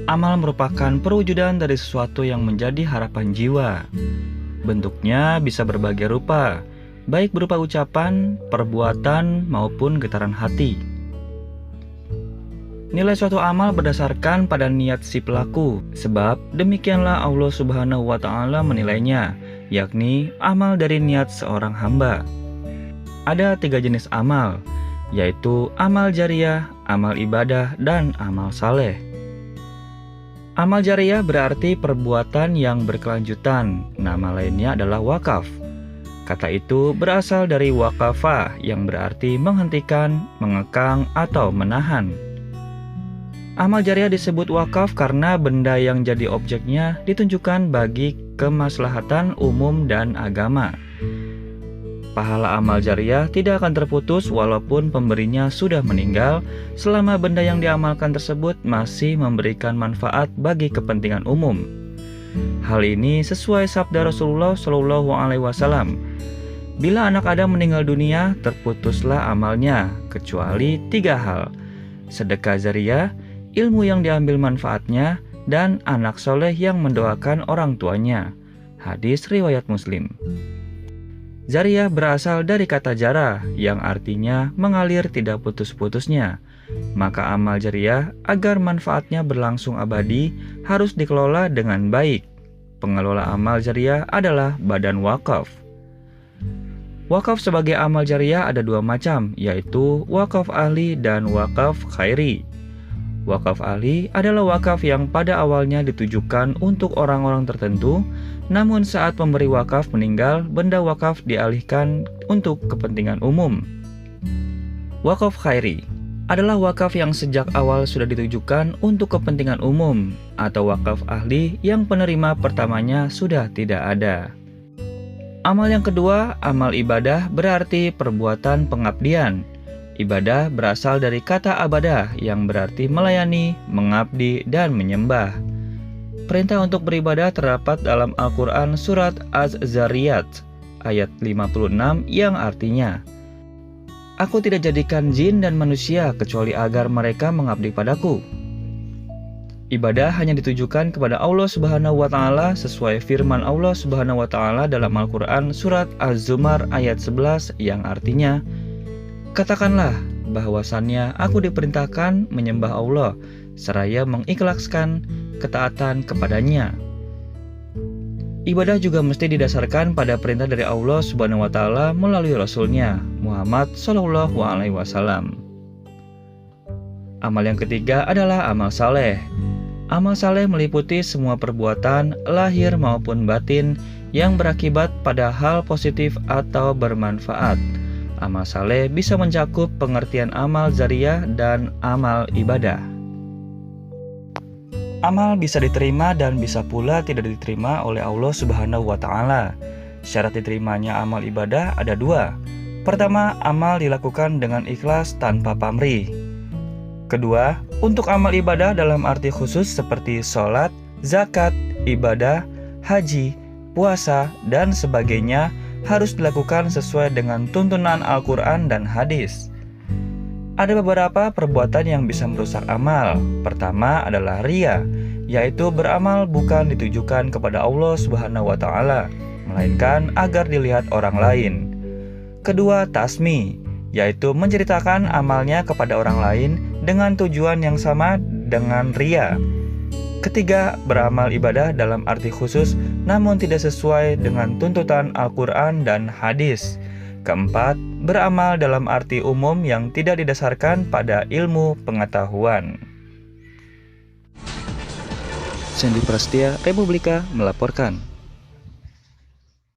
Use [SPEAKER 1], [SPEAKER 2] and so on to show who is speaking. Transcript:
[SPEAKER 1] amal merupakan perwujudan dari sesuatu yang menjadi harapan jiwa. Bentuknya bisa berbagai rupa, baik berupa ucapan, perbuatan, maupun getaran hati. Nilai suatu amal berdasarkan pada niat si pelaku, sebab demikianlah Allah Subhanahu wa Ta'ala menilainya, yakni amal dari niat seorang hamba. Ada 3 jenis amal, yaitu amal jariyah, amal ibadah, dan amal saleh. Amal jariyah berarti perbuatan yang berkelanjutan, nama lainnya adalah wakaf. Kata itu berasal dari waqafa yang berarti menghentikan, mengekang, atau menahan. Amal jariyah disebut wakaf karena benda yang jadi objeknya ditunjukkan bagi kemaslahatan umum dan agama. Pahala amal jariyah tidak akan terputus walaupun pemberinya sudah meninggal selama benda yang diamalkan tersebut masih memberikan manfaat bagi kepentingan umum. Hal ini sesuai sabda Rasulullah SAW. Bila anak Adam meninggal dunia, terputuslah amalnya kecuali 3 hal: sedekah jariyah, ilmu yang diambil manfaatnya, dan anak soleh yang mendoakan orang tuanya. Hadis riwayat Muslim. Jariyah berasal dari kata jara yang artinya mengalir tidak putus-putusnya. Maka amal jariyah agar manfaatnya berlangsung abadi harus dikelola dengan baik. Pengelola amal jariyah adalah badan wakaf. Wakaf sebagai amal jariyah ada 2 macam, yaitu wakaf ahli dan wakaf khairi. Wakaf ahli adalah wakaf yang pada awalnya ditujukan untuk orang-orang tertentu, namun saat pemberi wakaf meninggal, benda wakaf dialihkan untuk kepentingan umum. Wakaf khairi adalah wakaf yang sejak awal sudah ditujukan untuk kepentingan umum, atau wakaf ahli yang penerima pertamanya sudah tidak ada. Amal yang kedua, amal ibadah, berarti perbuatan pengabdian. Ibadah berasal dari kata abadah yang berarti melayani, mengabdi, dan menyembah. Perintah untuk beribadah terdapat dalam Al-Quran surat Az-Zariyat ayat 56 yang artinya, "Aku tidak jadikan jin dan manusia kecuali agar mereka mengabdi padaku." Ibadah hanya ditujukan kepada Allah Subhanahu wa Ta'ala sesuai firman Allah Subhanahu wa Ta'ala dalam Al-Quran surat Az-Zumar ayat 11 yang artinya, "Katakanlah bahwasannya aku diperintahkan menyembah Allah seraya mengikhlaskan ketaatan kepadanya." Ibadah juga mesti didasarkan pada perintah dari Allah Subhanahu wa Ta'ala melalui Rasulnya Muhammad Shallallahu Alaihi Wasallam. Amal yang ketiga adalah amal saleh. Amal saleh meliputi semua perbuatan lahir maupun batin yang berakibat pada hal positif atau bermanfaat. Amal saleh bisa mencakup pengertian amal jariyah dan amal ibadah. Amal bisa diterima dan bisa pula tidak diterima oleh Allah Subhanahu wa Ta'ala. Syarat diterimanya amal ibadah ada 2. Pertama, amal dilakukan dengan ikhlas tanpa pamrih. Kedua, untuk amal ibadah dalam arti khusus seperti sholat, zakat, ibadah, haji, puasa, dan sebagainya harus dilakukan sesuai dengan tuntunan Al-Quran dan hadis. Ada beberapa perbuatan yang bisa merusak amal. Pertama adalah riya, yaitu beramal bukan ditujukan kepada Allah Subhanahu wa Ta'ala, melainkan agar dilihat orang lain. Kedua, tasmi, yaitu menceritakan amalnya kepada orang lain dengan tujuan yang sama dengan riya. Ketiga, beramal ibadah dalam arti khusus namun tidak sesuai dengan tuntutan Al-Quran dan hadis. Keempat, beramal dalam arti umum yang tidak didasarkan pada ilmu pengetahuan. Sandy Prastia, Republika melaporkan.